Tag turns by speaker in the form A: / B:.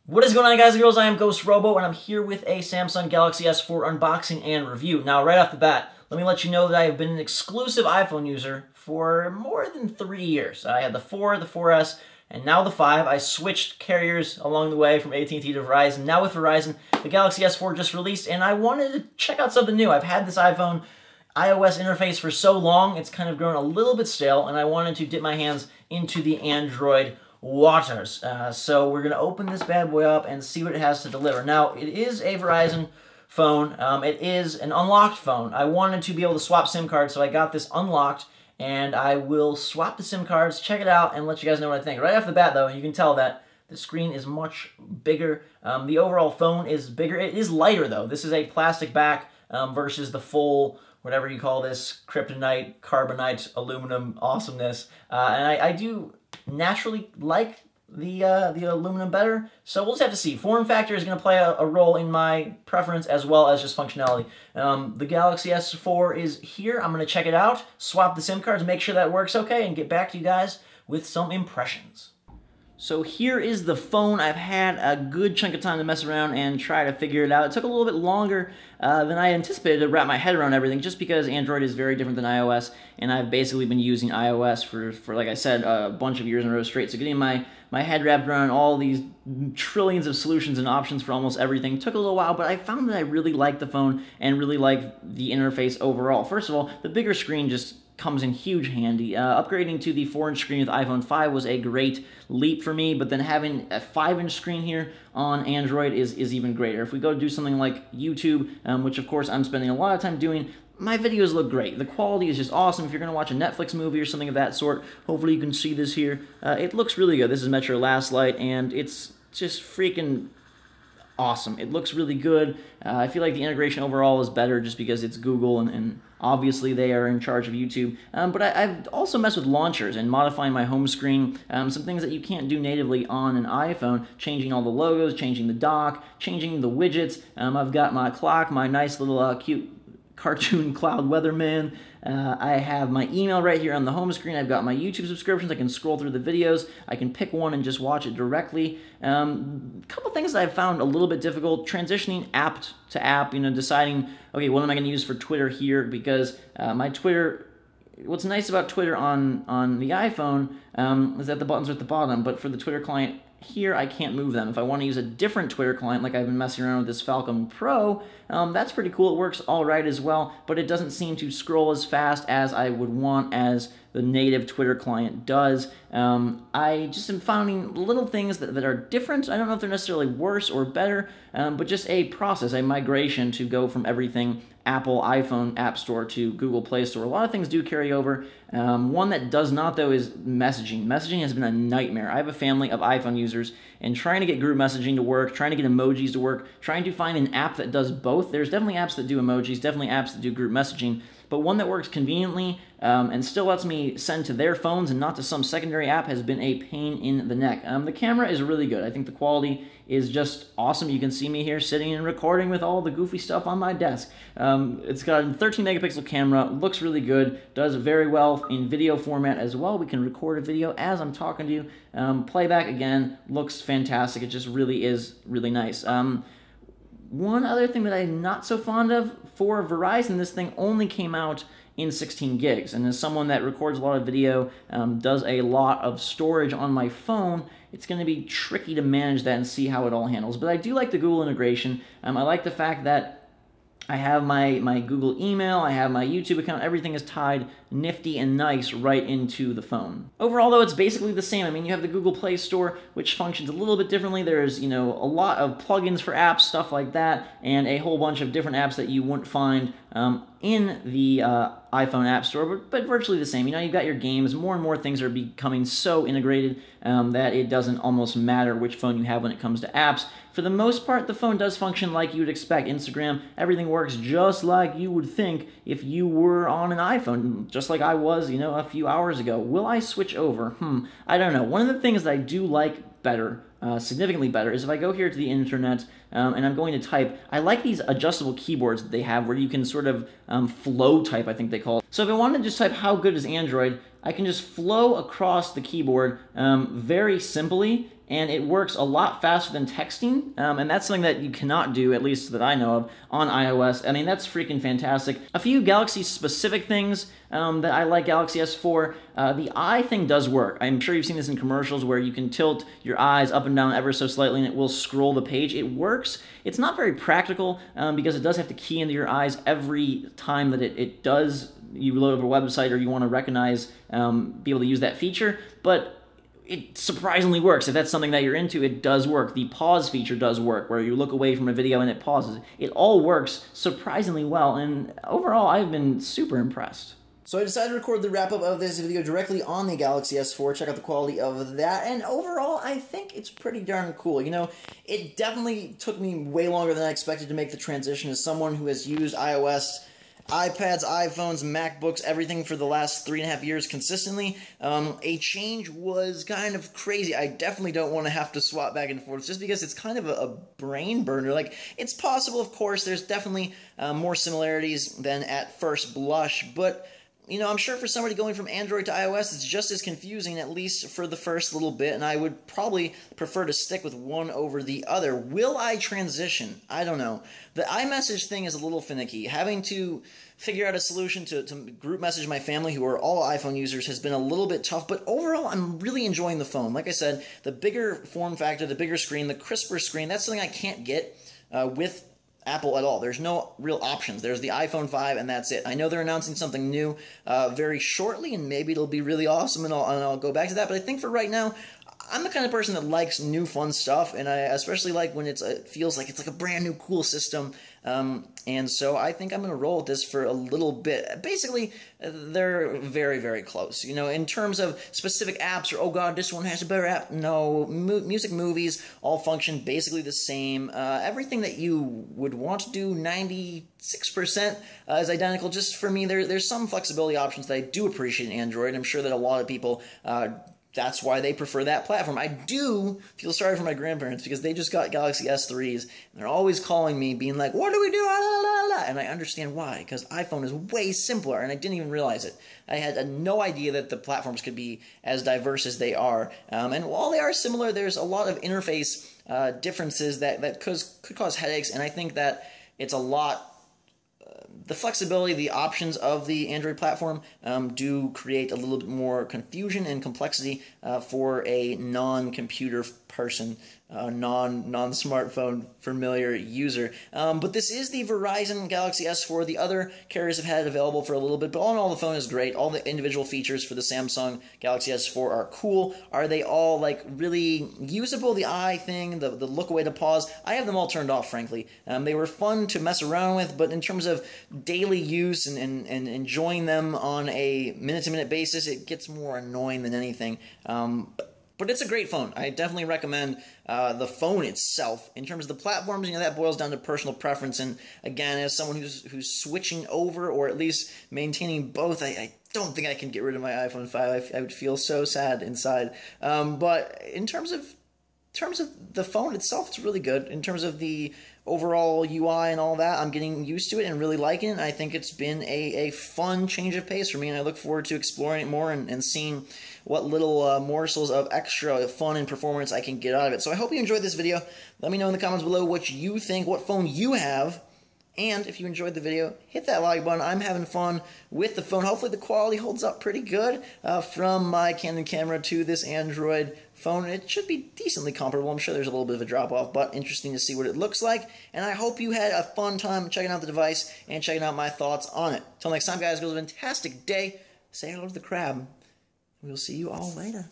A: What is going on, guys and girls? I am Ghost Robo, and I'm here with a Samsung Galaxy S4 unboxing and review. Now, right off the bat, let me let you know that I have been an exclusive iPhone user for more than 3 years. I had the 4, the 4S, and now the 5. I switched carriers along the way from AT&T to Verizon. Now with Verizon, the Galaxy S4 just released, and I wanted to check out something new. I've had this iPhone iOS interface for so long, it's kind of grown a little bit stale, and I wanted to dip my hands into the Android waters. So we're going to open this bad boy up and see what it has to deliver. Now, it is a Verizon phone. It is an unlocked phone. I wanted to be able to swap SIM cards, so I got this unlocked, and I will swap the SIM cards, check it out, and let you guys know what I think. Right off the bat, though, you can tell that the screen is much bigger. The overall phone is bigger. It is lighter, though. This is a plastic back versus the full, whatever you call this, kryptonite, carbonite, aluminum awesomeness. And I do naturally like the aluminum better, so we'll just have to see. Form factor is going to play a role in my preference as well as just functionality. The Galaxy S4 is here. I'm going to check it out, swap the SIM cards, make sure that works okay, and get back to you guys with some impressions. So here is the phone. I've had a good chunk of time to mess around and try to figure it out. It took a little bit longer than I anticipated to wrap my head around everything, just because Android is very different than iOS, and I've basically been using iOS for like I said, a bunch of years in a row straight. So getting my head wrapped around all these trillions of solutions and options for almost everything took a little while, but I found that I really like the phone and really like the interface overall. First of all, the bigger screen just comes in huge handy. Upgrading to the 4-inch screen with iPhone 5 was a great leap for me, but then having a 5-inch screen here on Android is even greater. If we go do something like YouTube, which of course I'm spending a lot of time doing, my videos look great. The quality is just awesome. If you're going to watch a Netflix movie or something of that sort, hopefully you can see this here. It looks really good. This is Metro Last Light, and it's just freaking awesome. It looks really good. I feel like the integration overall is better just because it's Google, and obviously they are in charge of YouTube. But I've also messed with launchers and modifying my home screen, some things that you can't do natively on an iPhone, changing all the logos, changing the dock, changing the widgets. I've got my clock, my nice little cute cartoon cloud weatherman. I have my email right here on the home screen. I've got my YouTube subscriptions. I can scroll through the videos. I can pick one and just watch it directly. A couple things that I've found a little bit difficult, transitioning app to app, deciding, okay, what am I going to use for Twitter here? Because my Twitter, what's nice about Twitter on the iPhone is that the buttons are at the bottom, but for the Twitter client here, I can't move them. If I want to use a different Twitter client, like I've been messing around with this Falcon Pro, that's pretty cool. It works all right as well, but it doesn't seem to scroll as fast as I would want as the native Twitter client does. I just am finding little things that are different. I don't know if they're necessarily worse or better, but just a process, a migration to go from everything Apple iPhone App Store to Google Play Store. A lot of things do carry over. One that does not, though, is messaging. Messaging has been a nightmare. I have a family of iPhone users, and trying to get group messaging to work, trying to get emojis to work, trying to find an app that does both. There's definitely apps that do emojis, definitely apps that do group messaging, but one that works conveniently and still lets me send to their phones and not to some secondary app has been a pain in the neck. The camera is really good. I think the quality is just awesome. You can see me here sitting and recording with all the goofy stuff on my desk. It's got a 13 megapixel camera, looks really good, does very well in video format as well. We can record a video as I'm talking to you. Playback, again, looks fantastic. It just really is really nice. One other thing that I'm not so fond of, for Verizon, this thing only came out in 16 gigs, and as someone that records a lot of video, does a lot of storage on my phone, it's going to be tricky to manage that and see how it all handles. But I do like the Google integration. I like the fact that I have my Google email, I have my YouTube account, everything is tied nifty and nice right into the phone. Overall, though, it's basically the same. I mean, you have the Google Play Store, which functions a little bit differently. There's, a lot of plugins for apps, stuff like that, and a whole bunch of different apps that you wouldn't find in the iPhone App Store, but virtually the same. You've got your games. More and more things are becoming so integrated that it doesn't almost matter which phone you have when it comes to apps. For the most part, the phone does function like you would expect. Instagram, everything works just like you would think if you were on an iPhone, just like I was, a few hours ago. Will I switch over? I don't know. One of the things that I do like better, significantly better, is if I go here to the internet and I'm going to type, I like these adjustable keyboards that they have where you can sort of flow type, I think they call it. So if I wanted to just type how good is Android, I can just flow across the keyboard very simply, and it works a lot faster than texting, and that's something that you cannot do, at least that I know of, on iOS. I mean, that's freaking fantastic. A few Galaxy-specific things that I like Galaxy S for. The eye thing does work. I'm sure you've seen this in commercials where you can tilt your eyes up and down ever so slightly and it will scroll the page. It works. It's not very practical because it does have to key into your eyes every time that it does. You load up a website or you want to recognize, be able to use that feature, but it surprisingly works. If that's something that you're into, it does work. The pause feature does work, where you look away from a video and it pauses. It all works surprisingly well, and overall, I've been super impressed. So I decided to record the wrap-up of this video directly on the Galaxy S4, check out the quality of that, and overall, I think it's pretty darn cool. You know, it definitely took me way longer than I expected to make the transition as someone who has used iOS, iPads, iPhones, MacBooks, everything for the last 3.5 years consistently. A change was kind of crazy. I definitely don't want to have to swap back and forth just because it's kind of a brain burner. Like, it's possible, of course, there's definitely more similarities than at first blush, but you know, I'm sure for somebody going from Android to iOS, it's just as confusing, at least for the first little bit, and I would probably prefer to stick with one over the other. Will I transition? I don't know. The iMessage thing is a little finicky. Having to figure out a solution to group message my family, who are all iPhone users, has been a little bit tough, but overall, I'm really enjoying the phone. Like I said, the bigger form factor, the bigger screen, the crisper screen, that's something I can't get with Apple at all. There's no real options. There's the iPhone 5 and that's it. I know they're announcing something new very shortly, and maybe it'll be really awesome, and I'll go back to that, but I think for right now, I'm the kind of person that likes new fun stuff, and I especially like when it feels like it's like a brand new cool system, and so I think I'm going to roll with this for a little bit. Basically, they're very, very close. You know, in terms of specific apps, or, oh god, this one has a better app. No, music, movies, all function basically the same. Everything that you would want to do, 96% is identical. Just for me, there's some flexibility options that I do appreciate in Android. I'm sure that a lot of people that's why they prefer that platform. I do feel sorry for my grandparents because they just got Galaxy S3s, and they're always calling me, being like, what do we do? La, la, la. And I understand why, because iPhone is way simpler, and I didn't even realize it. I had no idea that the platforms could be as diverse as they are. And while they are similar, there's a lot of interface differences that could cause headaches, and I think that it's a lot. The flexibility, the options of the Android platform do create a little bit more confusion and complexity for a non-computer person, non-smartphone familiar user. But this is the Verizon Galaxy S4. The other carriers have had it available for a little bit, but all in all, the phone is great. All the individual features for the Samsung Galaxy S4 are cool. Are they all like really usable? The eye thing, the look away to pause, I have them all turned off, frankly. They were fun to mess around with, but in terms of daily use and enjoying them on a minute-to-minute basis, it gets more annoying than anything. But it's a great phone. I definitely recommend the phone itself. In terms of the platforms, you know, that boils down to personal preference. And again, as someone who's switching over, or at least maintaining both, I don't think I can get rid of my iPhone 5. I would feel so sad inside. But in terms of the phone itself, it's really good. In terms of the overall UI and all that, I'm getting used to it and really liking it. I think it's been a fun change of pace for me, and I look forward to exploring it more and seeing what little morsels of extra fun and performance I can get out of it. So I hope you enjoyed this video. Let me know in the comments below what you think, what phone you have. And if you enjoyed the video, hit that like button. I'm having fun with the phone. Hopefully the quality holds up pretty good from my Canon camera to this Android phone. It should be decently comparable. I'm sure there's a little bit of a drop-off, but interesting to see what it looks like. And I hope you had a fun time checking out the device and checking out my thoughts on it. Till next time, guys, it was a fantastic day. Say hello to the crab. We'll see you all later.